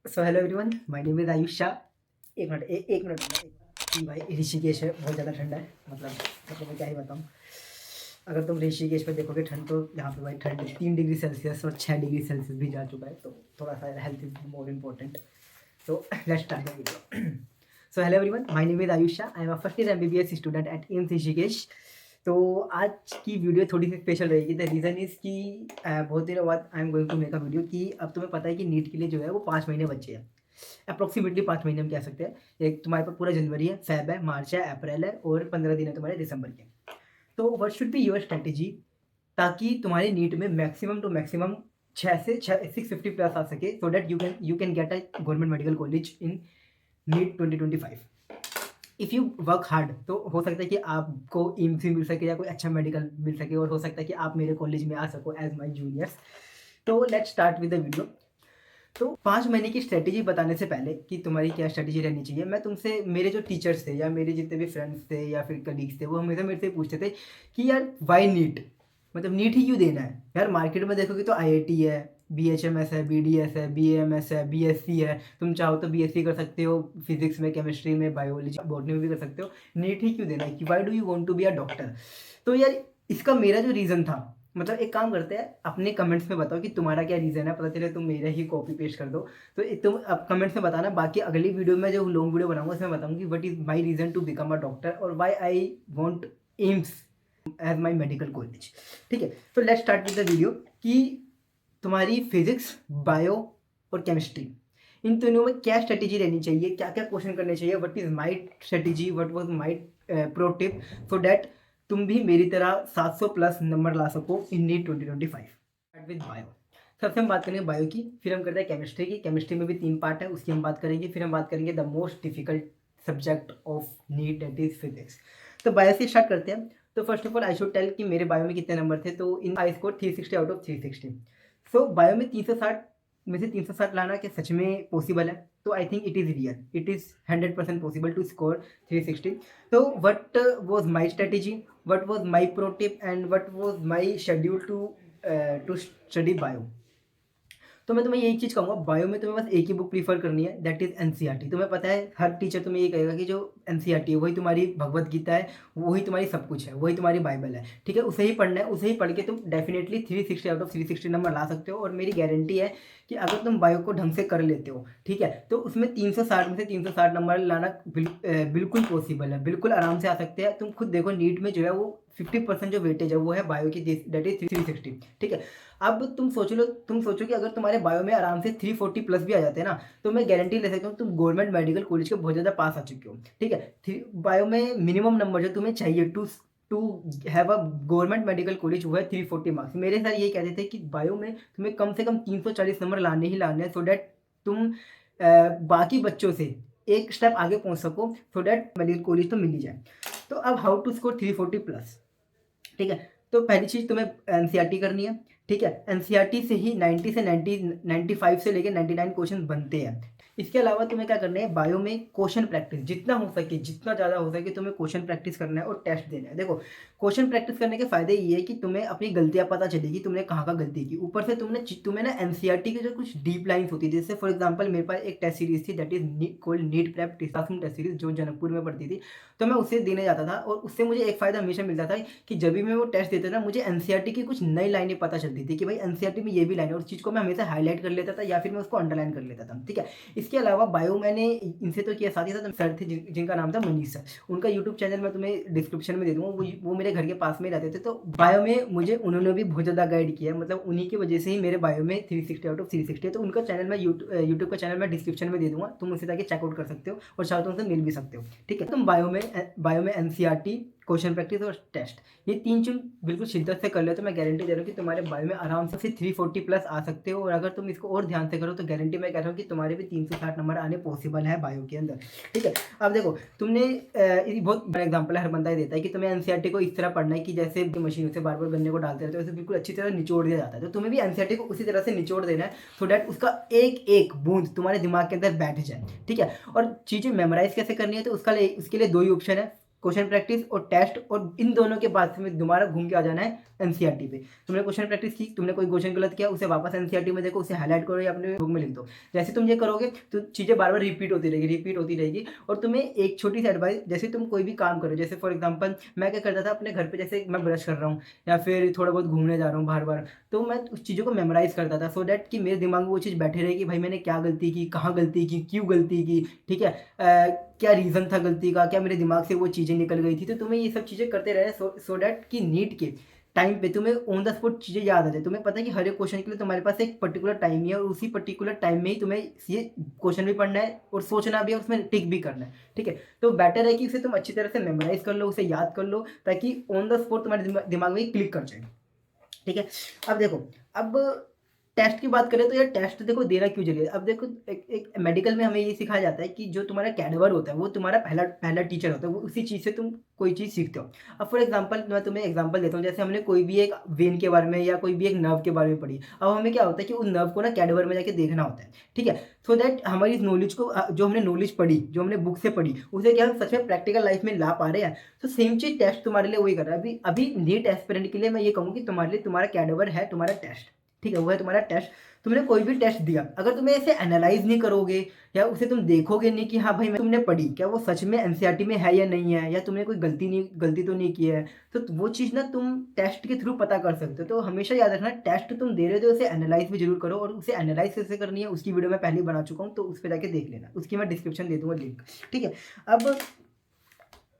So hello everyone, my name is Ayush Shah. एक minute कि भाई ऋषिकेश है, बहुत ज़्यादा ठंडा है। मतलब मैं क्या ही बताऊँ। अगर तुम ऋषिकेश में देखोगे ठंड, तो यहाँ पे भाई ठंड 3 डिग्री सेल्सियस और 6 डिग्री सेल्सियस भी जा चुका है। तो थोड़ा सा health is more important. So let's start the video. So hello everyone, my name is Ayush Shah. I am a first year MBBS student at AIIMS Rishikesh. तो आज की वीडियो थोड़ी सी स्पेशल रहेगी। द रीज़न इज़ कि बहुत दिनों बाद I am going to make a video कि अब तुम्हें पता है कि नीट के लिए जो है वो 5 महीने बचे हैं। अप्रोक्सीमेटली 5 महीने हम कह सकते हैं। एक तुम्हारे पास पूरा जनवरी है, फेब है, मार्च है, अप्रैल है और 15 दिन है तुम्हारे दिसंबर के। तो what should be your strategy ताकि तुम्हारे नीट में मैक्सिमम टू मैक्सिमम 650 प्लस आ सके, so that you can get a government medical college in NEET 2025। If you work hard तो हो सकता है कि आपको एम्स भी मिल सके या कोई अच्छा मेडिकल मिल सके, और हो सकता है कि आप मेरे कॉलेज में आ सको एज माई जूनियर्स। तो let's start with the video. तो 5 महीने की स्ट्रेटेजी बताने से पहले कि तुम्हारी क्या स्ट्रेटेजी रहनी चाहिए, मैं तुमसे, मेरे जो टीचर्स थे या मेरे जितने भी फ्रेंड्स थे या फिर कलीग्स थे, वो हमेशा मेरे से पूछते थे कि यार वाई नीट, मतलब नीट ही क्यों देना है यार। मार्केट में देखोगे तो IIT है, BHMS है, BDS है, BAMS है, BSc है। तुम चाहो तो BSc कर सकते हो, फिजिक्स में, केमिस्ट्री में, बायोलॉजी, बॉटनी में भी कर सकते हो। नीट ही क्यों देना है कि why do you want to be a doctor. तो यार इसका मेरा जो रीज़न था, मतलब एक काम करते हैं, अपने कमेंट्स में बताओ कि तुम्हारा क्या रीज़न है। पता चले तुम मेरा ही कॉपी पेस्ट कर दो। तो तुम अब कमेंट्स में बताना। बाकी अगली वीडियो में जो लॉन्ग वीडियो बनाऊंगा उसमें बताऊंगी what is my reason to become a doctor और why I want AIIMS as my medical college. ठीक है, तो let's start with the video कि तुम्हारी फिजिक्स, बायो और केमिस्ट्री, इन तीनों में क्या स्ट्रेटेजी रहनी चाहिए, क्या क्या क्वेश्चन करने चाहिए, what is my strategy, what was my pro tip, so that तुम भी मेरी तरह 700 प्लस नंबर ला सको इन नीट 2025। Start with bio. सबसे हम बात करेंगे बायो की, फिर हम करते हैं केमिस्ट्री की। केमिस्ट्री में भी 3 पार्ट है, उसकी हम बात करेंगे। फिर हम बात करेंगे the most difficult subject of NEET, that is physics. तो बायो से स्टार्ट करते हैं। तो first of all I should tell कि मेरे बायो में कितने नंबर थे। तो in I score 360 out of 360। So bio में 360 में से 360 लाना क्या सच में पॉसिबल है? तो I think it is real, it is 100% possible to score 360। तो what was my strategy, what was my pro tip and what was my schedule to study bio. तो मैं तुम्हें यही चीज़ कहूँगा, बायो में तुम्हें बस एक ही बुक प्रीफर करनी है, दैट इज NCERT। तुम्हें पता है हर टीचर तुम्हें ये कहेगा कि जो NCERT है वही तुम्हारी भगवत गीता है, वही तुम्हारी सब कुछ है, वही तुम्हारी बाइबल है। ठीक है, उसे ही पढ़ना है, उसे ही पढ़ के तुम डेफिनेटली 360 आउट ऑफ 360 नंबर ला सकते हो। और मेरी गारंटी है कि अगर तुम बायो को ढंग से कर लेते हो, ठीक है, तो उसमें 360 में से 360 नंबर लाना बिल्कुल पॉसिबल है, बिल्कुल आराम से आ सकते हैं। तुम खुद देखो नीट में जो है वो 50% जो वेटेज है वो है बायो की, दैट इज 360। ठीक है, अब तुम सोचो कि अगर तुम्हारे बायो में आराम से 340 प्लस भी आ जाते हैं ना, तो मैं गारंटी ले सकता हूँ तुम गवर्नमेंट मेडिकल कॉलेज के बहुत ज़्यादा पास आ चुके हो। ठीक है, बायो में मिनिमम नंबर जो तुम्हें चाहिए to have a government medical college वो है 340 मार्क्स। मेरे सर ये कहते थे कि बायो में तुम्हें कम से कम 340 नंबर लाने ही लाने हैं, सो डैट तुम बाकी बच्चों से एक स्टेप आगे पहुंच सको, सो डैट मेडिकल कॉलेज तो मिल ही जाए। तो अब हाउ टू स्कोर 340 प्लस। ठीक है, तो पहली चीज़ तुम्हें NCERT करनी है। ठीक है, NCERT से ही 90 से 95 से लेकर 99 क्वेश्चन बनते हैं। इसके अलावा तुम्हें क्या करना है, बायो में क्वेश्चन प्रैक्टिस जितना हो सके, जितना ज़्यादा हो सके तुम्हें क्वेश्चन प्रैक्टिस करना है और टेस्ट देना है। देखो, क्वेश्चन प्रैक्टिस करने के फायदे ये है कि तुम्हें अपनी गलतियाँ पता चलेगी, तुमने कहाँ का गलती की। ऊपर से तुम्हें ना NCERT की जो कुछ डीप लाइन्स होती है, जैसे फॉर एग्जाम्पल मेरे पास एक टेस्ट सीरीज थी that is called NEET prep test series, जो जनकपुर में पढ़ती थी। तो मैं उसे देने जाता था और उससे मुझे एक फ़ायदा हमेशा मिलता था कि जब भी मैं वो टेस्ट देता था मुझे NCERT की कुछ नई लाइनें पता चलती थी कि भाई NCERT में ये भी लाइन है, और उस चीज़ को मैं हमेशा हाईलाइट कर लेता था या फिर मैं उसको अंडरलाइन कर लेता था। ठीक है, इसके अलावा बायो मैंने इनसे तो किया, साथ ही साथ सर थे जिनका नाम था मनीष सर। उनका यूट्यूब चैनल मैं तुम्हें डिस्क्रिप्शन में दे दूँगा, वो मेरे घर के पास में रहते थे। तो बायो में मुझे उन्होंने भी बहुत ज़्यादा गाइड किया, मतलब उन्हीं की वजह से ही मेरे बायो में 360 आउट ऑफ 360 है। तो उनका चैनल मैं यूट्यूब का चैनल मैं डिस्क्रिप्शन में दे दूँगा, तुम उसे जाके चेकआउट कर सकते हो और चाहो तो उनसे मिल भी सकते हो। ठीक है, तुम बायो में NCERT, क्वेश्चन प्रैक्टिस और टेस्ट, ये 3 चीज बिल्कुल शिद्दत से कर ले तो मैं गारंटी दे रहा हूँ कि तुम्हारे बायो में आराम से 340 प्लस आ सकते हो। और अगर तुम इसको और ध्यान से करो तो गारंटी मैं कह रहा हूँ कि तुम्हारे भी 360 नंबर आने पॉसिबल है बायो के अंदर। ठीक है, अब देखो तुमने ये बहुत बड़ा एग्जाम्पल है, हर बंदा ही देता है कि तुम्हें NCERT को इस तरह पढ़ना है कि जैसे मशीनों से बार बार गन्ने को डालते रहते हो, वैसे बिल्कुल अच्छी तरह निचोड़ दिया जाता है। तो तुम्हें भी NCERT को उसी तरह से निचोड़ देना है, सो डैट उसका एक एक बूंद तुम्हारे दिमाग के अंदर बैठ जाए। ठीक है, और चीज़ें मेमोराइज कैसे करनी है, तो उसके लिए 2 ही ऑप्शन है, क्वेश्चन प्रैक्टिस और टेस्ट, और इन दोनों के बाद से दोबारा घूम के आ जाना है एनसीईआरटी पे। तुमने क्वेश्चन प्रैक्टिस की, तुमने कोई क्वेश्चन गलत किया, उसे वापस एनसीईआरटी में देखो, उसे हाईलाइट करो या अपने बुक में लिख दो। जैसे तुम ये करोगे तो चीज़ें बार बार रिपीट होती रहेगी। और तुम्हें एक छोटी सी एडवाइस, जैसे तुम कोई भी काम करो, जैसे फॉर एग्जाम्पल मैं क्या करता था अपने घर पे, जैसे मैं ब्रश कर रहा हूँ या फिर थोड़ा बहुत घूमने जा रहा हूँ बार बार, तो मैं उस चीज़ों को मेमोराइज करता था, सो डैट कि मेरे दिमाग में वो चीज़ बैठे रहेगी, भाई मैंने क्या गलती की, कहाँ गलती की, क्यों गलती की, ठीक है, क्या रीज़न था गलती का, क्या मेरे दिमाग से वो चीज़ें निकल गई थी। तो तुम्हें ये सब चीज़ें करते रहे सो डैट कि नीट के टाइम पे तुम्हें ऑन द स्पॉट चीज़ें याद आ जाए। तुम्हें पता है कि हर एक क्वेश्चन के लिए तुम्हारे पास एक पर्टिकुलर टाइम ही है, और उसी पर्टिकुलर टाइम में ही तुम्हें ये क्वेश्चन भी पढ़ना है और सोचना भी है, उसमें टिक भी करना है, ठीक है। तो बेटर है कि उसे तुम अच्छी तरह से मेमोराइज कर लो, उसे याद कर लो, ताकि ऑन द स्पॉट तुम्हारे दिमाग में क्लिक कर जाए, ठीक है। अब देखो, अब टेस्ट की बात करें तो यार टेस्ट देखो देना क्यों जरूरी है। अब देखो एक मेडिकल में हमें ये सिखाया जाता है कि जो तुम्हारा कैडवर होता है वो तुम्हारा पहला पहला टीचर होता है, वो उसी चीज़ से तुम कोई चीज़ सीखते हो। अब फॉर एग्जांपल मैं तुम्हें एग्जांपल देता हूँ, जैसे हमने कोई भी एक वेन के बारे में या कोई भी एक नर्व के बारे में पढ़ी, अब हमें क्या होता है कि उस नर्व को ना कैडवर में जाके देखना होता है, ठीक है, सो दैट हमारी इस नॉलेज को जो हमने नॉलेज पढ़ी, जो हमने बुक से पढ़ी, उसे क्या हम सच में प्रैक्टिकल लाइफ में ला पा रहे हैं। तो सेम चीज टेस्ट तुम्हारे लिए वही कर रहा है। अभी अभी नीट एस्पिरेंट के लिए मैं ये कहूँ कि तुम्हारे लिए तुम्हारा कैडवर है तुम्हारा टेस्ट, ठीक है, वो है तुम्हारा टेस्ट। तुमने कोई भी टेस्ट दिया, अगर तुम्हें ऐसे एनालाइज नहीं करोगे या उसे तुम देखोगे नहीं कि हाँ भाई तुमने पढ़ी, क्या वो सच में एनसीईआरटी में है या नहीं है, या तुमने कोई गलती तो नहीं की है, तो वो चीज़ ना तुम टेस्ट के थ्रू पता कर सकते हो। तो हमेशा याद रखना, टेस्ट तुम दे रहे हो तो उसे एनालाइज भी जरूर करो, और उसे एनालाइज कैसे करनी है उसकी वीडियो मैं पहले ही बना चुका हूँ, तो उस पर जाके देख लेना, उसकी मैं डिस्क्रिप्शन दे दूंगा लिंक, ठीक है। अब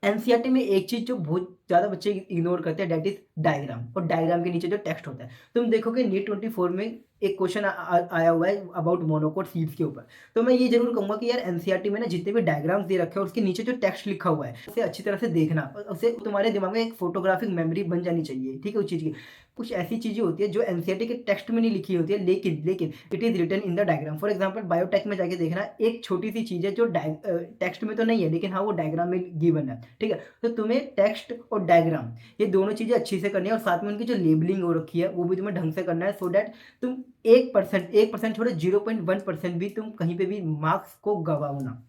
एनसीईआरटी में एक चीज जो बहुत ज्यादा बच्चे इग्नोर करते हैं, डेट इज डायग्राम, और डायग्राम के नीचे जो टेक्स्ट होता है। तुम देखोगे नीट 24 में एक क्वेश्चन आया हुआ है अबाउट मोनोकोट सीड्स के ऊपर। तो मैं ये जरूर कहूंगा कि यार एनसीईआरटी में ना जितने भी डायग्राम्स दे रखे हैं उसके नीचे जो टेक्स्ट लिखा हुआ है उसे अच्छी तरह से देखना, और उसे तुम्हारे दिमाग में एक फोटोग्राफिक मेमोरी बन जानी चाहिए, ठीक है। उस चीज की कुछ ऐसी चीजें होती है जो एनसीईआरटी के टेक्स्ट में नहीं लिखी होती है, लेकिन it is written in the diagram. For example biotech में जाके देखना, एक छोटी सी चीज है जो टेक्स्ट में तो नहीं है, लेकिन हाँ वो डायग्राम में गिवन है, ठीक है। तो तुम्हें टेक्स्ट और डायग्राम ये दोनों चीजें अच्छी से करनी है, और साथ में उनकी जो लेबलिंग हो रखी है वो भी तुम्हें ढंग से करना है, सो डैट तुम 1% छोड़ो 0.1% भी तुम कहीं पे भी मार्क्स को गवाओ ना,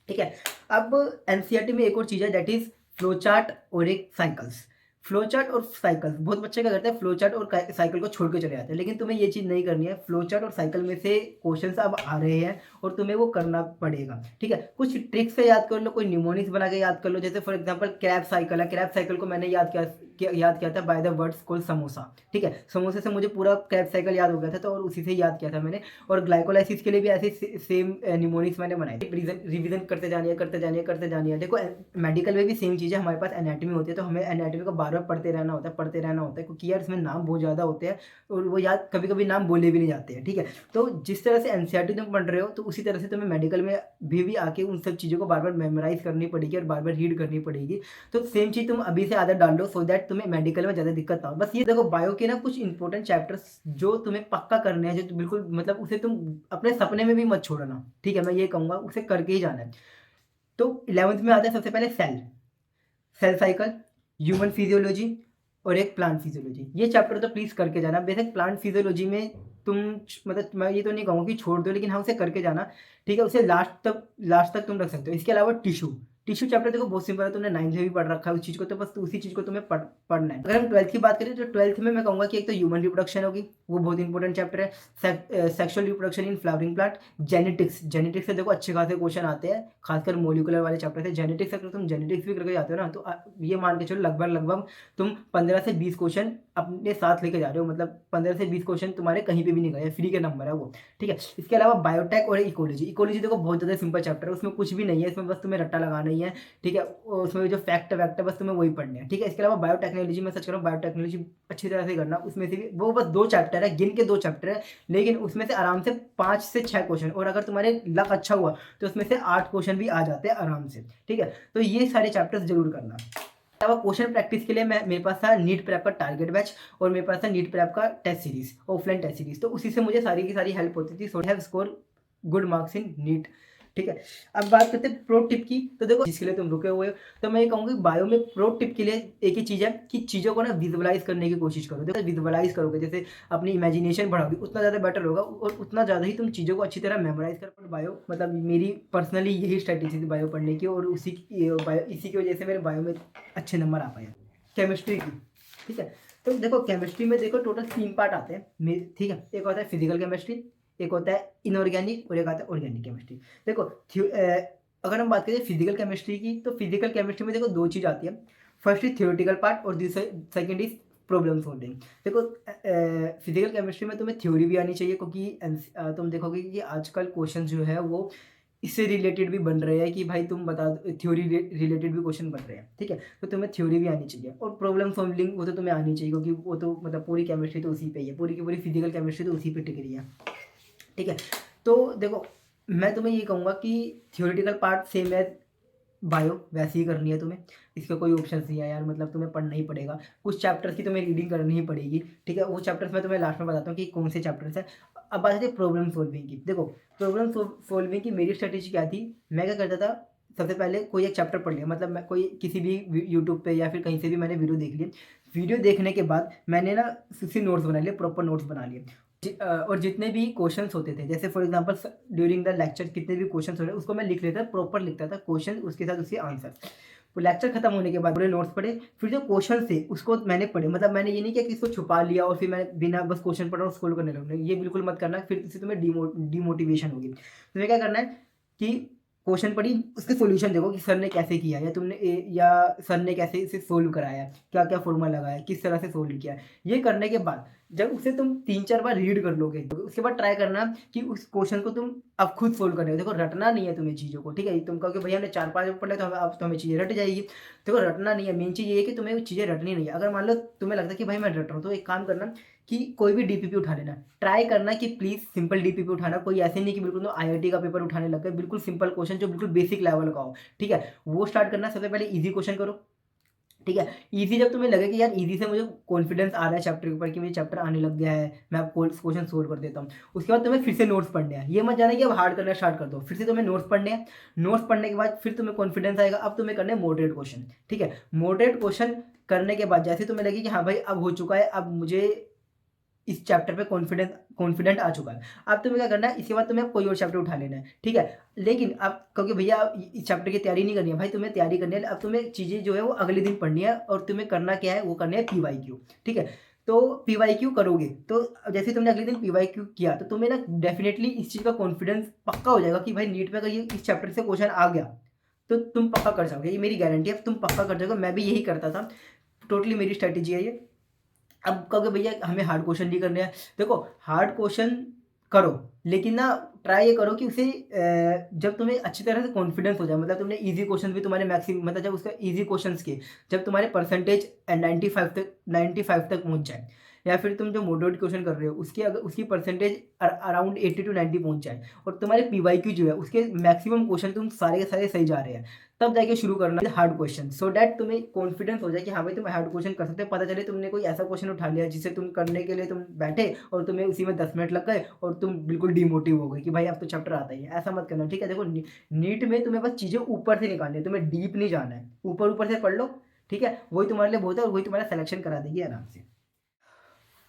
ठीक है। अब एनसीईआरटी में एक और चीज है, दैट इज फ्लो चार्ट और एक साइकिल्स। फ्लो चार्ट और साइकिल्स, बहुत बच्चे क्या करते हैं फ्लो चार्ट और साइकिल को छोड़ के चले जाते हैं, लेकिन तुम्हें ये चीज़ नहीं करनी है। फ्लो चार्ट और साइकिल में से क्वेश्चंस अब आ रहे हैं और तुम्हें वो करना पड़ेगा, ठीक है। कुछ ट्रिक्स से याद कर लो, कोई निमोनिक्स बना के याद कर लो, जैसे फॉर एग्जांपल क्रैब साइकिल है, क्रैब साइकिल को मैंने याद किया था by the words call samosa, ठीक है। समोसे से मुझे पूरा क्रैब साइकिल याद हो गया था, तो और उसी से याद किया था मैंने। और ग्लाइकोलाइसिस के लिए भी ऐसे सेम निमोनिक्स मैंने बनाए थे। रिविजन करते जानिए। देखो मेडिकल में भी सेम चीज़ है, हमारे पास एनाटॉमी होती है, तो हमें एनाटॉमी को बार बार पढ़ते रहना होता है, क्योंकि यार इसमें नाम बहुत ज़्यादा होते हैं और वो याद कभी कभी नाम बोले भी नहीं जाते हैं, ठीक है। तो जिस तरह से एनसीईआरटी तुम पढ़ रहे हो, तो उसी तरह से तुम्हें मेडिकल में भी आके उन सब चीज़ों को बार बार मेमोराइज करनी पड़ेगी और बार बार रीड करनी पड़ेगी। तो सेम चीज़ तुम अभी से आदत डाल लो, सो दैट तुम्हें मेडिकल में ज़्यादा दिक्कत ना हो। बस ये देखो बायो के ना कुछ इंपॉर्टेंट चैप्टर्स जो तुम्हें पक्का करने हैं, जो बिल्कुल मतलब उसे तुम अपने सपने में भी मत छोड़ना, ठीक है। मैं ये कहूँगा उसे करके ही जाना है। तो 11th में आता है सबसे पहले सेल साइकिल, ह्यूमन फिजियोलॉजी और एक प्लांट फिजियोलॉजी। ये चैप्टर तो प्लीज़ करके जाना। बेसिक प्लांट फिजियोलॉजी में तुम मतलब मैं ये तो नहीं कहूँगा कि छोड़ दो, लेकिन हाँ उसे करके जाना, ठीक है। उसे लास्ट तक तुम रख सकते हो। इसके अलावा टिश्यू चैप्टर देखो बहुत सिंपल है, तुमने 9th में भी पढ़ रखा है उस चीज़ को, तो बस उसी चीज़ को तुम्हें पढ़ना है। अगर हम 12th की बात करें तो 12th में मैं कहूँगा कि एक तो ह्यूमन रिप्रोडक्शन होगी, वो बहुत इंपॉर्टेंट चैप्टर है। Sexual reproduction in flowering plant, genetics से देखो अच्छे खासे क्वेश्चन आते हैं, खासकर मोलिकुलर वाले चैप्टर से। जेनेटिक्स अगर तुम जेनेटिक्स भी करके जाते हो ना, तो ये मान के चलो लगभग तुम 15 से 20 क्वेश्चन अपने साथ लेके जा रहे हो, मतलब 15 से 20 क्वेश्चन तुम्हारे कहीं पे भी नहीं गए, फ्री के नंबर है वो, ठीक है। इसके अलावा बायोटेक और इकोलॉजी देखो बहुत ज़्यादा सिंपल चैप्टर है, उसमें कुछ भी नहीं है, इसमें बस तुम्हें रट्टा लगाना ही है, ठीक है। उसमें जो फैक्ट वैक्ट है बस तुम्हें वही पढ़ने हैं, ठीक है। इसके अलावा बायोटेक्नोलॉजी में सच करो, बायोटेक्नोलॉजी अच्छी तरह से करना, उसमें से भी वो बस 2 चैप्टर है, गिन के 2 चैप्टर है, लेकिन उसमें से आराम से 5 से 6 क्वेश्चन, और अगर तुम्हारे लक अच्छा हुआ तो उसमें से 8 क्वेश्चन भी आ जाते हैं आराम से, ठीक है। तो ये सारे चैप्टर्स जरूर करना। अलावा क्वेश्चन प्रैक्टिस के लिए मेरे पास था नीट प्रेप का टारगेट बैच, और मेरे पास था नीट प्रेप का test series, offline test series, तो उसी से मुझे सारी की सारी हेल्प होती थी, so have score good marks in NEET ठीक है। अब बात करते हैं प्रो टिप की। तो देखो जिसके लिए तुम रुके हुए हो, तो मैं ये कहूँगा बायो में प्रो टिप के लिए एक ही चीज़ है कि चीज़ों को ना विजुअलाइज करने की कोशिश करो। देखो विजुअलाइज करोगे, जैसे अपनी इमेजिनेशन बढ़ाओगे, उतना ज़्यादा बेटर होगा और उतना ज़्यादा ही तुम चीज़ों को अच्छी तरह मेमोराइज कर। बायो मतलब मेरी पर्सनली यही स्ट्रेटेजी थी बायो पढ़ने की, और इसी की वजह से मेरे बायो में अच्छे नंबर आ पाए। केमिस्ट्री की, ठीक है। तो देखो केमिस्ट्री में देखो टोटल 3 पार्ट आते हैं, ठीक है। एक होता है फिजिकल केमिस्ट्री, एक होता है इनऑर्गेनिक और एक आता है ऑर्गेनिक केमिस्ट्री। देखो अगर हम बात करें फिजिकल केमिस्ट्री की, तो फिजिकल केमिस्ट्री में देखो 2 चीज़ आती है। फर्स्ट इज थ्योरेटिकल पार्ट और दूसरा सेकंड इज प्रॉब्लम सॉल्विंग। देखो फिजिकल केमिस्ट्री में तुम्हें थ्योरी भी आनी चाहिए, क्योंकि तुम देखोगे कि आजकल क्वेश्चन जो है वो इससे रिलेटेड भी बन रहे हैं कि भाई तुम बता दो, थ्योरी रिलेटेड भी क्वेश्चन बन रहे हैं, ठीक है। तो तुम्हें थ्योरी भी आनी चाहिए और प्रॉब्लम सॉल्विंग वो तो तुम्हें आनी चाहिए, क्योंकि वो तो मतलब पूरी केमिस्ट्री तो उसी पे ही है, पूरी की पूरी फिजिकल केमिस्ट्री तो उसी पे टिक रही है, ठीक है। तो देखो मैं तुम्हें ये कहूँगा कि theoretical part same as bio वैसे ही करनी है तुम्हें, इसका कोई ऑप्शन नहीं है यार, मतलब तुम्हें पढ़ना ही पड़ेगा। कुछ चैप्टर्स की तुम्हें रीडिंग करनी ही पड़ेगी, ठीक है। वो चैप्टर्स मैं तुम्हें लास्ट में बताता हूँ कि कौन से चैप्टर्स हैं। अब बात आती है प्रॉब्लम सॉल्विंग की। देखो प्रॉब्लम सॉल्विंग की मेरी स्ट्रेटेजी क्या थी, मैं क्या करता था, सबसे पहले कोई एक चैप्टर पढ़ लिया, मतलब मैं कोई किसी भी यूट्यूब पे या फिर कहीं से भी मैंने वीडियो देख ली। वीडियो देखने के बाद मैंने ना उससे नोट्स बना लिए, प्रॉपर नोट्स बना लिए। और जितने भी क्वेश्चंस होते थे, जैसे for example during the lecture कितने भी क्वेश्चंस हो रहे उसको मैं लिख लेता, प्रॉपर लिखता था क्वेश्चन, उसके साथ उसके आंसर। तो लेक्चर खत्म होने के बाद पूरे नोट्स पढ़े, फिर जो क्वेश्चन थे उसको मैंने पढ़े। मतलब मैंने ये नहीं किया कि इसको छुपा लिया और फिर मैंने बिना बस क्वेश्चन पढ़ा और स्क्रॉल करने लगा, ये बिल्कुल मत करना, फिर इससे तुम्हें डिमोटिवेशन होगी। तुम्हें क्या करना है कि क्वेश्चन पढ़ी, उसके सॉल्यूशन देखो कि सर ने कैसे किया, या या सर ने कैसे इसे सोल्व कराया, क्या क्या फॉर्मूला लगाया, किस तरह से सोल्व किया। ये करने के बाद जब उसे तुम 3-4 बार रीड कर लोगे, तो उसके बाद ट्राई करना कि उस क्वेश्चन को तुम अब खुद सोल्व करने। देखो रटना नहीं है तुम्हें चीज़ों को, ठीक है। तुम कहोगे भैया हमने 4-5 बार पढ़ लिया तो अब तो हमें चीज़ें रट जाएगी। देखो रटना नहीं है, मेन चीज़ ये है कि तुम्हें चीज़ें रटनी नहीं है। अगर मान लो तुम्हें लगता है कि भाई मैं रट रहा हूँ, तो एक काम करना कि कोई भी डीपीपी उठा लेना, ट्राई करना कि प्लीज़ सिंपल डीपीपी उठाना, कोई ऐसे नहीं कि बिल्कुल तो आईआईटी का पेपर उठाने लग गए। बिल्कुल सिंपल क्वेश्चन जो बिल्कुल बेसिक लेवल का हो, ठीक है, वो स्टार्ट करना। सबसे पहले इजी क्वेश्चन करो, ठीक है। इजी जब तुम्हें लगे कि यार इजी से मुझे कॉन्फिडेंस आ रहा है चैप्टर के ऊपर कि मुझे चैप्टर आने लग गया है, मैं अब क्वेश्चन सोल्व कर देता हूँ, उसके बाद तुम्हें फिर से नोट्स पढ़ने हैं। ये मत जाना कि अब हार्ड करना स्टार्ट कर दो, फिर से तुम्हें नोट्स पढ़ने हैं। नोट्स पढ़ने के बाद फिर तुम्हें कॉन्फिडेंस आएगा, अब तुम्हें करने मॉडरेट क्वेश्चन, ठीक है। मॉडरेट क्वेश्चन करने के बाद जैसे तुम्हें लगे कि हाँ भाई अब हो चुका है, अब मुझे इस चैप्टर पे कॉन्फिडेंट आ चुका है, अब तुम्हें क्या करना है, इसके बाद तुम्हें कोई और चैप्टर उठा लेना है, ठीक है। लेकिन अब क्योंकि भैया इस चैप्टर की तैयारी नहीं करनी है भाई, तुम्हें तैयारी करनी है, अब तुम्हें चीज़ें जो है वो अगले दिन पढ़नी है, और तुम्हें करना क्या है, वो करना है पीवाईक्यू, ठीक है। तो पीवाईक्यू करोगे तो जैसे तुमने अगले दिन पीवाईक्यू किया, तो तुम्हें ना डेफिनेटली इस चीज़ का कॉन्फिडेंस पक्का हो जाएगा कि भाई नीट में अगर ये इस चैप्टर से क्वेश्चन आ गया तो तुम पक्का कर जाओगे, ये मेरी गारंटी है, तुम पक्का कर जाओगे। मैं भी यही करता था, टोटली मेरी स्ट्रैटेजी है ये। अब कहोगे भैया हमें हार्ड क्वेश्चन नहीं करने हैं, देखो हार्ड क्वेश्चन करो, लेकिन ना ट्राई ये करो कि उसे जब तुम्हें अच्छी तरह से कॉन्फिडेंस हो जाए, मतलब तुमने इजी क्वेश्चन भी तुम्हारे मैक्सिमम, मतलब जब उसका इजी क्वेश्चंस के जब तुम्हारे परसेंटेज 95 तक पहुंच जाए, या फिर तुम जो मॉडरेट क्वेश्चन कर रहे हो उसकी अगर उसकी परसेंटेज अराउंड 80 to 90 पहुंच जाए, और तुम्हारे पीवाईक्यू जो है उसके मैक्सिमम क्वेश्चन तुम सारे के सारे सही जा रहे हैं, तब जाके शुरू करना हार्ड क्वेश्चन, सो दैट तुम्हें कॉन्फिडेंस हो जाए कि हाँ भाई तुम हार्ड क्वेश्चन कर सकते हो। पता चले तुमने कोई ऐसा क्वेश्चन उठा लिया जिसे तुम करने के लिए तुम बैठे और तुम्हें उसी में 10 मिनट लग गए और तुम बिल्कुल डिमोटिव हो गए कि भाई अब तो चैप्टर आता ही है। ऐसा मत करना, ठीक है। देखो नीट में तुम्हें बस चीज़ें ऊपर से निकालनी है, तुम्हें डीप नहीं जाना है, ऊपर ऊपर से पढ़ लो, ठीक है। वही तुम्हारे लिए बहुत है और वही तुम्हारा सिलेक्शन करा देगी आराम से।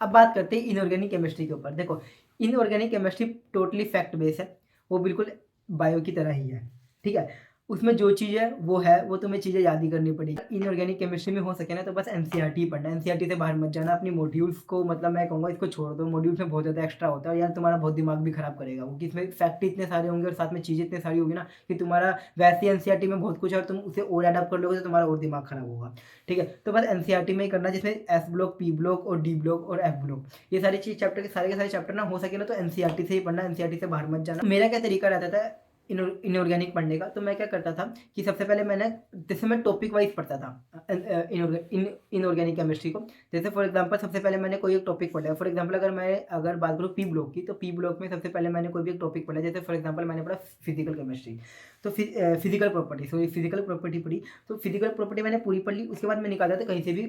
अब बात करते हैं इनऑर्गेनिक केमिस्ट्री के ऊपर। देखो inorganic chemistry totally fact base है, वो बिल्कुल बायो की तरह ही है, ठीक है। उसमें जो चीज़ है वो तुम्हें चीज़ें याद ही करनी पड़ेगी। इनऑर्गेनिक केमिस्ट्री में हो सके ना तो बस एनसीईआरटी पढ़ना, एनसीईआरटी से बाहर मत जाना। अपनी मॉड्यूल्स को, मतलब मैं कहूँगा इसको छोड़ दो, मॉड्यूल्स में बहुत ज़्यादा एक्स्ट्रा होता है और यार तुम्हारा बहुत दिमाग भी खराब करेगा वो, कि इसमें फैक्ट इतने सारे होंगे और साथ में चीज़ें इतनी सारी होगी ना कि तुम्हारा वैसे एनसीईआरटी में बहुत कुछ है और तुम उसे और एडअप कर लोगे तो तुम्हारा और दिमाग खराब होगा, ठीक है। तो बस एनसीईआरटी में ही करना जिसमें एस ब्लॉक, पी ब्लॉक और डी ब्लॉक और एफ ब्लॉक, ये सारी चीज चैप्टर के सारे चैप्टर ना हो सके ना तो एनसीईआरटी से ही पढ़ना, एनसीईआरटी से बाहर मत जाना। मेरा क्या तरीका रहता था इनऑर्गेनिक पढ़ने का, तो मैं क्या करता था कि सबसे पहले मैंने, जैसे मैं टॉपिक वाइज पढ़ता था इनऑर्गेनिक केमिस्ट्री को। जैसे फॉर एग्जांपल सबसे पहले मैंने कोई एक टॉपिक पढ़ा है, फॉर एग्जांपल अगर बात करूँ पी ब्लॉक की, तो पी ब्लॉक में सबसे पहले मैंने कोई भी एक टॉपिक पढ़ा, जैसे फॉर एग्जांपल मैंने पढ़ा फिजिकल केमिस्ट्री, तो physical property, so physical property पढ़ी, तो फिजिकल प्रॉपर्टी मैंने पूरी पढ़ ली। उसके बाद मैं निकालता था कहीं से भी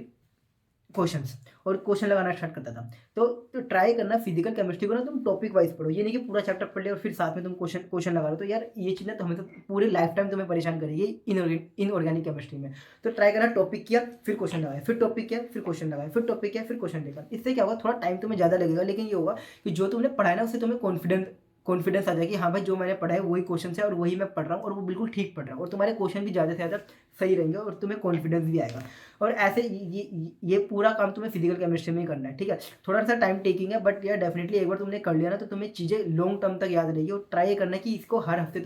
क्वेश्चंस और क्वेश्चन लगाना स्टार्ट करता था। तो ट्राई करना फिजिकल केमिस्ट्री को ना तुम टॉपिक वाइज पढ़ो, ये नहीं कि पूरा चैप्टर पढ़ लिया और फिर साथ में तुम क्वेश्चन क्वेश्चन लगा लो, तो यार ये चीज़ ना तो हमें तो पूरे लाइफ टाइम तुम्हें परेशान करेगी इनऑर्गेनिक केमिस्ट्री में। तो ट्राई करना टॉपिक किया फिर क्वेश्चन लगाया, फिर टॉपिक किया फिर क्वेश्चन लगाया, फिर टॉपिक किया फिर क्वेश्चन लेगा। इससे क्या होगा, थोड़ा टाइम तुम्हें ज़्यादा लगेगा, लेकिन ये होगा कि जो तुमने पढ़ा है ना उससे तुम्हें कॉन्फिडेंस आ जाए कि हाँ भाई जो मैंने पढ़ा है वही क्वेश्चन है और वही मैं पढ़ रहा हूँ और वो बिल्कुल ठीक पढ़ रहा हूँ, और तुम्हारे क्वेश्चन भी ज़्यादा से ज़्यादा सही रहेंगे और तुम्हें कॉन्फिडेंस भी आएगा। और ऐसे ये पूरा काम तुम्हें फिजिकल केमिस्ट्री में ही करना है, ठीक है। थोड़ा सा टाइम टेकिंग है, बट यार डेफिनेटली एक बार तुमने कर लिया ना तो तुम्हें चीज़ें लॉन्ग टर्म तक याद रहेगी। और ट्राई करना कि इसको हर हफ्ते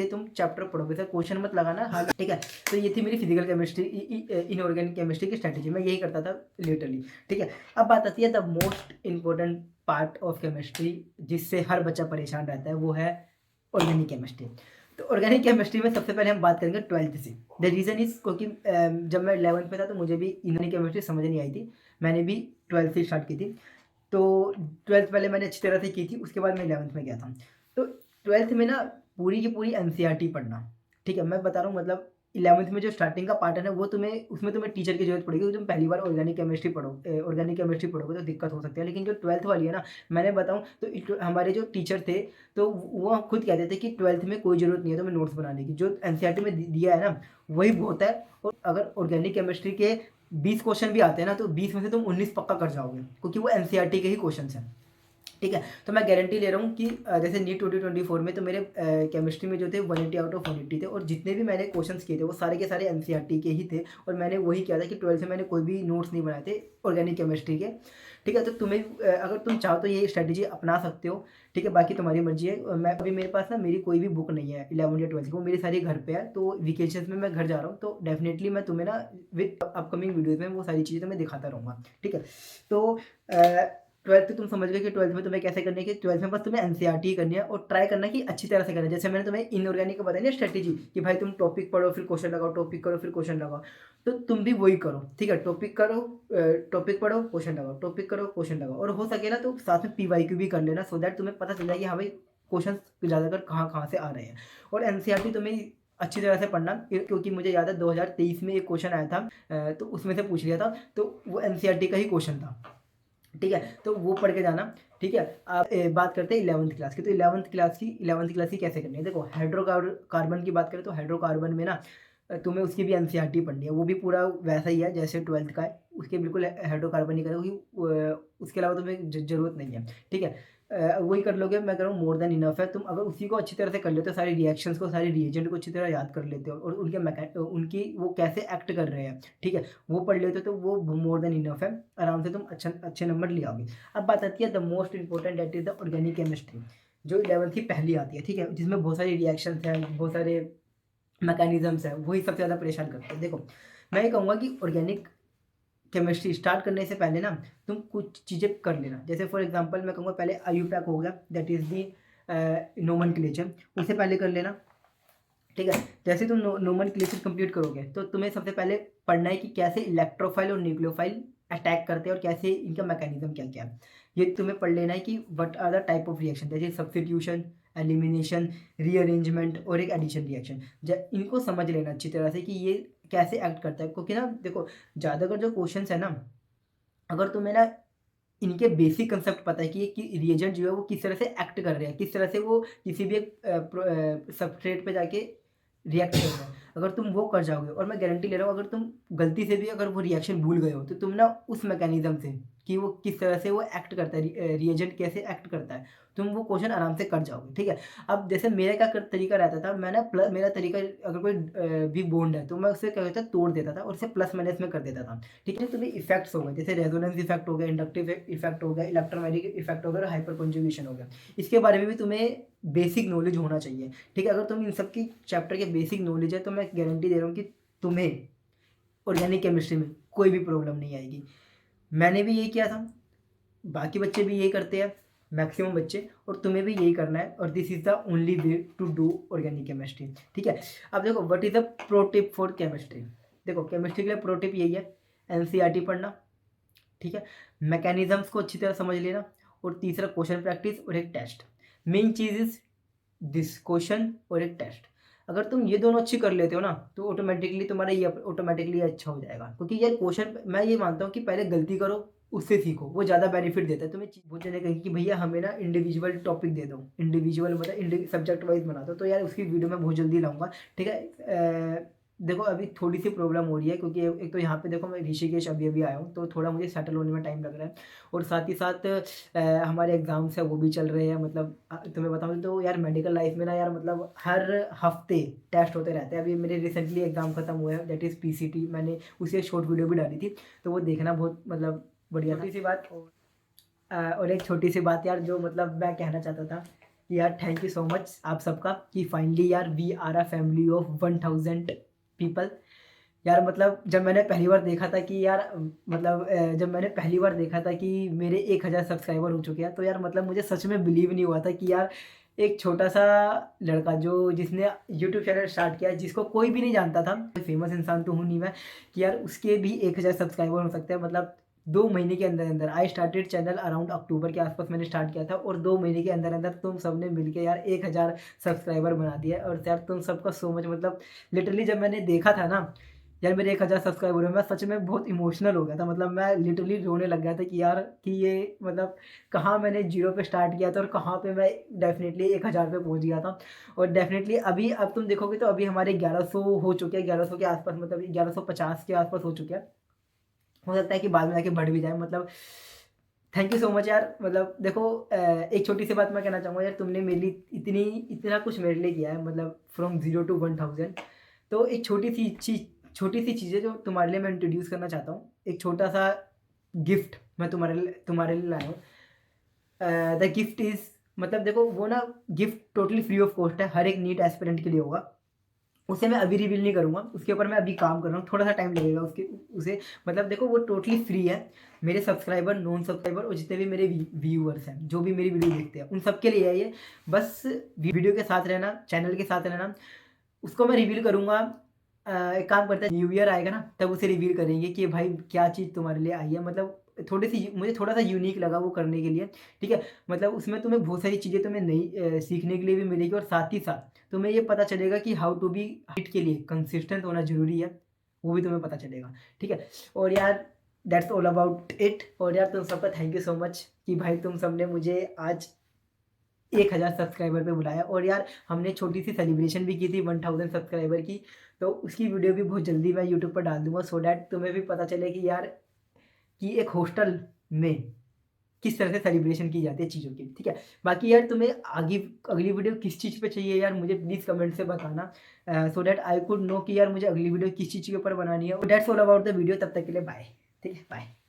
तुम चैप्टर पढ़ोगे, सर क्वेश्चन मत लगाना हाँ, ठीक है। तो ये थी मेरी फिजिकल केमिस्ट्री इनऑर्गेनिक केमिस्ट्री की स्ट्रैटेजी, मैं यही करता था लिटरली, ठीक है। अब बात आती है the most important part of chemistry, जिससे हर बच्चा परेशान रहता है, वो है ऑर्गेनिक केमिस्ट्री। तो ऑर्गेनिक केमिस्ट्री में सबसे पहले हम बात करेंगे 12th से। द रीज़न इज क्योंकि जब मैं 11th में था तो मुझे भी इनऑर्गेनिक केमिस्ट्री समझ नहीं आई थी, मैंने भी 12th से स्टार्ट की थी। तो 12th पहले मैंने अच्छी तरह से की थी, उसके बाद मैं 11th में गया था। तो 12th में ना पूरी की पूरी एनसीईआरटी पढ़ना, ठीक है। मैं बता रहा हूँ मतलब 11th में जो स्टार्टिंग का पार्ट है ना वो तुम्हें उसमें तुम्हें टीचर की जरूरत पड़ेगी, तुम पहली बार ऑर्गेनिक केमिस्ट्री पढ़ोगे तो दिक्कत हो सकती है। लेकिन जो 12th वाली है ना, मैंने बताऊँ तो हमारे जो टीचर थे तो वो खुद कहते थे कि 12th में कोई ज़रूरत नहीं है तुम्हें नोट्स बनाने की, जो एनसीईआरटी में दिया है ना वही बहुत है। और अगर ऑर्गेनिक केमिस्ट्री के 20 क्वेश्चन भी आते हैं ना तो 20 में से तुम 19 पक्का कर जाओगे, क्योंकि वो एनसीईआरटी के ही क्वेश्चन हैं, ठीक है। तो मैं गारंटी ले रहा हूँ कि जैसे नीट 2024 में तो मेरे केमिस्ट्री में जो थे 180 आउट ऑफ 180 थे, और जितने भी मैंने क्वेश्चंस किए थे वो सारे के सारे एनसीईआरटी के ही थे। और मैंने वही किया था कि 12th से मैंने कोई भी नोट्स नहीं बनाए थे ऑर्गेनिक केमिस्ट्री के, ठीक है। तो तुम्हें अगर तुम चाहो तो ये स्ट्रेटेजी अपना सकते हो, ठीक है। बाकी तुम्हारी मर्जी है। मैं अभी मेरे पास ना मेरी कोई भी बुक नहीं है 11 या 12 की, वो मेरी सारी घर पे है। तो वेकेशन में मैं घर जा रहा हूँ तो डेफिनेटली मैं तुम्हें ना विद अपकमिंग वीडियोज़ में वो सारी चीज़ें तुम्हें दिखाता रहूँगा, ठीक है। तो 12th तुम समझ गए कि 12th में तुम्हें कैसे करनी है, कि 12th में बस तुम्हें एनसीईआरटी ही करनी है और ट्राई करना कि अच्छी तरह से करना है। जैसे मैंने तुम्हें इनऑर्गेनिक का बताया ना स्ट्रेटेजी कि भाई तुम टॉपिक पढ़ो फिर क्वेश्चन लगाओ, टॉपिक करो फिर क्वेश्चन लगाओ, तो तुम भी वही करो, ठीक है। टॉपिक करो, टॉपिक पढ़ो क्वेश्चन लगाओ, टॉपिक करो क्वेश्चन लगाओ, और हो सके ना तो साथ में पीवाईक्यू भी कर लेना, सो दैट तुम्हें पता चल जाए कि हाँ भाई क्वेश्चन ज़्यादातर कहाँ कहाँ से आ रहे हैं। और एनसीईआरटी तुम्हें अच्छी तरह से पढ़ना, क्योंकि मुझे याद है 2023 में एक क्वेश्चन आया था, तो उसमें से पूछ लिया था, तो वो एनसीईआरटी का ही क्वेश्चन था, ठीक है। तो वो पढ़ के जाना, ठीक है। आप बात करते हैं 11th क्लास की। तो 11th क्लास की कैसे करनी है, देखो हाइड्रोकार्बन की बात करें तो हाइड्रोकार्बन में ना तुम्हें उसकी भी एनसीईआरटी पढ़नी है, वो भी पूरा वैसा ही है जैसे 12th का है, उसके बिल्कुल हाइड्रोकार्बन ही करें, क्योंकि उसके अलावा तुम्हें ज़रूरत नहीं है, ठीक है। वही कर लोगे, मैं कह रहा हूँ मोर देन इनफ है। तुम अगर उसी को अच्छी तरह से कर लेते हो, सारे रिएक्शंस को सारे रिएजेंट को अच्छी तरह याद कर लेते हो और उनकी वो कैसे एक्ट कर रहे हैं, ठीक है, वो पढ़ लेते हो तो वो मोर देन इनफ है, आराम से तुम अच्छे नंबर ले आओगे। अब बात आती है the most important, that is the organic chemistry, जो 11th की पहली आती है, ठीक है, जिसमें बहुत सारी रिएक्शंस हैं, बहुत सारे मैकेनिज्म्स हैं, वही सबसे ज़्यादा परेशान करते हैं। देखो मैं ये कहूँगा कि ऑर्गेनिक केमिस्ट्री स्टार्ट करने से पहले ना तुम कुछ चीज़ें कर लेना। जैसे फॉर एग्जांपल मैं कहूँगा पहले आईयूपैक हो गया, दैट इज़ दी नोमेनक्लेचर, उसे पहले कर लेना, ठीक है। जैसे तुम नोमेनक्लेचर कंप्लीट करोगे तो तुम्हें सबसे पहले पढ़ना है कि कैसे इलेक्ट्रोफाइल और न्यूक्लियोफाइल अटैक करते हैं और कैसे इनका मैकेनिज्म क्या क्या है। ये तुम्हें पढ़ लेना है कि what are the type of reaction, जैसे सब्स्टिट्यूशन, एलिमिनेशन, रीअरेंजमेंट और एक एडिशन रिएक्शन। इनको समझ लेना अच्छी तरह से कि ये कैसे एक्ट करता है, क्योंकि ना देखो ज़्यादातर जो क्वेश्चन है ना, अगर तुम्हें ना इनके बेसिक कंसेप्ट पता है कि ये रिएजेंट जो है वो किस तरह से एक्ट कर रहे हैं, किस तरह से वो किसी भी एक सबस्ट्रेट पे जाके रिएक्ट कर रहा है, अगर तुम वो कर जाओगे, और मैं गारंटी ले रहा हूँ अगर तुम गलती से भी अगर वो रिएक्शन भूल गए हो तो तुम ना उस मैकेनिज्म से कि वो किस तरह से वो एक्ट करता है, रिएजेंट कैसे एक्ट करता है, तुम वो क्वेश्चन आराम से कर जाओगे, ठीक है। अब जैसे मेरा क्या तरीका रहता था, मैं ना प्लस मेरा तरीका, अगर कोई भी बॉन्ड है तो मैं उससे क्या करता था, तोड़ देता था और उसे प्लस माइनस में कर देता था, ठीक है। तुम्हें इफेक्ट्स हो गए, जैसे रेजोनेंस इफेक्ट हो गया, इंडक्टिव इफेक्ट हो गया, इलेक्ट्रोमैग्नेटिक इफेक्ट हो गया और हाइपर कंजुगेशन हो गया। इसके बारे में भी तुम्हें बेसिक नॉलेज होना चाहिए, ठीक है। अगर तुम इन सब की चैप्टर के बेसिक नॉलेज है तो मैं गारंटी दे रहा हूँ कि तुम्हें ऑर्गेनिक केमिस्ट्री में कोई भी प्रॉब्लम नहीं आएगी। मैंने भी यही किया था, बाकी बच्चे भी यही करते हैं, मैक्सिमम बच्चे, और तुम्हें भी यही करना है, और this is the only way to do organic chemistry, ठीक है। अब देखो what is the pro tip for chemistry, देखो केमिस्ट्री के लिए प्रो टिप यही है, एनसीईआरटी पढ़ना, ठीक है, मैकेनिज्म्स को अच्छी तरह समझ लेना, और तीसरा क्वेश्चन प्रैक्टिस और एक टेस्ट। मेन चीज इज दिस क्वेश्चन और एक टेस्ट। अगर तुम ये दोनों अच्छी कर लेते हो ना, तो ऑटोमेटिकली तुम्हारा ये ऑटोमेटिकली अच्छा हो जाएगा। क्योंकि यार क्वेश्चन मैं ये मानता हूँ कि पहले गलती करो, उससे सीखो, वो ज़्यादा बेनिफिट देता है तुम्हें। बहुत जने कहेंगे कि भैया हमें ना इंडिविजुअल टॉपिक दे दो, इंडिविजुअल मतलब सब्जेक्ट वाइज बना दो, तो यार उसकी वीडियो मैं बहुत जल्दी लाऊंगा, ठीक है। देखो अभी थोड़ी सी प्रॉब्लम हो रही है, क्योंकि एक तो यहाँ पे देखो मैं ऋषिकेश अभी अभी आया हूँ, तो थोड़ा मुझे सेटल होने में टाइम लग रहा है। और साथ ही साथ हमारे एग्ज़ाम्स है वो भी चल रहे हैं। मतलब तुम्हें बताऊँ तो यार मेडिकल लाइफ में ना यार मतलब हर हफ्ते टेस्ट होते रहते हैं। अभी मेरे रिसेंटली एग्ज़ाम खत्म हुआ है, दैट इज़ पीसीटी। मैंने उसे एक शॉर्ट वीडियो भी डाली थी, तो वो देखना बहुत मतलब बढ़िया। छोटी सी बात और एक छोटी सी बात यार, जो मतलब मैं कहना चाहता था कि यार थैंक यू सो मच आप सबका, कि फाइनली यार we are a family of 1000 people. यार मतलब जब मैंने पहली बार देखा था कि यार मतलब जब मैंने पहली बार देखा था कि मेरे 1000 सब्सक्राइबर हो चुके हैं, तो यार मतलब मुझे सच में बिलीव नहीं हुआ था कि यार एक छोटा सा लड़का जो जिसने यूट्यूब चैनल स्टार्ट किया, जिसको कोई भी नहीं जानता था, फेमस इंसान तो हूँ नहीं मैं, कि यार उसके भी 1000 सब्सक्राइबर हो सकते हैं। मतलब 2 महीने के अंदर अंदर, आई स्टार्टेड चैनल अराउंड अक्टूबर के आसपास मैंने स्टार्ट किया था, और 2 महीने के अंदर अंदर तुम सबने मिलके यार 1000 सब्सक्राइबर बना दिया। और यार तुम सबका सो मच। मतलब लिटरली जब मैंने देखा था ना यार मेरे 1000 सब्सक्राइबर है, मैं सच में बहुत इमोशनल हो गया था। मतलब मैं लिटरली रोने लग गया था कि यार कि ये मतलब कहाँ मैंने जीरो पे स्टार्ट किया था और कहाँ पे मैं डेफिनेटली 1000 पे पहुंच गया था। और डेफिनेटली अभी अब तुम देखोगे तो अभी हमारे 1100 हो चुके हैं, 1100 के आसपास, मतलब 1150 के आसपास हो चुके हैं। हो सकता है कि बाद में जाके बढ़ भी जाए। मतलब थैंक यू सो मच यार। मतलब देखो एक छोटी सी बात मैं कहना चाहूँगा यार, तुमने मेरे लिए इतना कुछ मेरे लिए किया है, मतलब फ्रॉम 0 to 1000। तो एक छोटी सी चीज़ है जो तुम्हारे लिए मैं इंट्रोड्यूस करना चाहता हूँ। एक छोटा सा गिफ्ट मैं तुम्हारे लिए लाया हूँ। द गिफ्ट इज़, मतलब देखो वो ना gift totally free of cost है, हर एक नीट एस्पिरेंट के लिए होगा। उसे मैं अभी रिवील नहीं करूँगा, उसके ऊपर मैं अभी काम कर रहा हूँ, थोड़ा सा टाइम लगेगा उसके उसे। मतलब देखो वो टोटली फ्री है। मेरे सब्सक्राइबर, नॉन सब्सक्राइबर और जितने भी मेरे व्यूअर्स हैं, जो भी मेरी वीडियो देखते हैं, उन सबके लिए है ये। बस वीडियो के साथ रहना, चैनल के साथ रहना। उसको मैं रिवील करूँगा। एक काम करते हैं, न्यू ईयर आएगा ना तब उसे रिवील करेंगे कि भाई क्या चीज़ तुम्हारे लिए आई है। मतलब मुझे थोड़ा सा यूनिक लगा वो करने के लिए, ठीक है। मतलब उसमें तुम्हें बहुत सारी चीज़ें तुम्हें नई सीखने के लिए भी मिलेगी, और साथ ही साथ तुम्हें ये पता चलेगा कि हाउ टू बी हिट के लिए कंसिस्टेंट होना ज़रूरी है, वो भी तुम्हें पता चलेगा, ठीक है। और यार दैट्स ऑल अबाउट इट। और यार तुम सबका थैंक यू सो मच कि भाई तुम सबने मुझे आज 1000 सब्सक्राइबर पे बुलाया। और यार हमने छोटी सी सेलिब्रेशन भी की थी 1000 सब्सक्राइबर की, तो उसकी वीडियो भी बहुत जल्दी मैं यूट्यूब पर डाल दूंगा, सो डैट तुम्हें भी पता चले कि यार कि एक हॉस्टल में किस तरह से सेलिब्रेशन की जाती है चीज़ों की, ठीक है। बाकी यार तुम्हें आगे अगली वीडियो किस चीज़ पे चाहिए यार, मुझे प्लीज़ कमेंट से बताना, so that I could know कि यार मुझे अगली वीडियो किस चीज़ के ऊपर बनानी है। That's all about the video. तब तक के लिए बाय, ठीक है, बाय।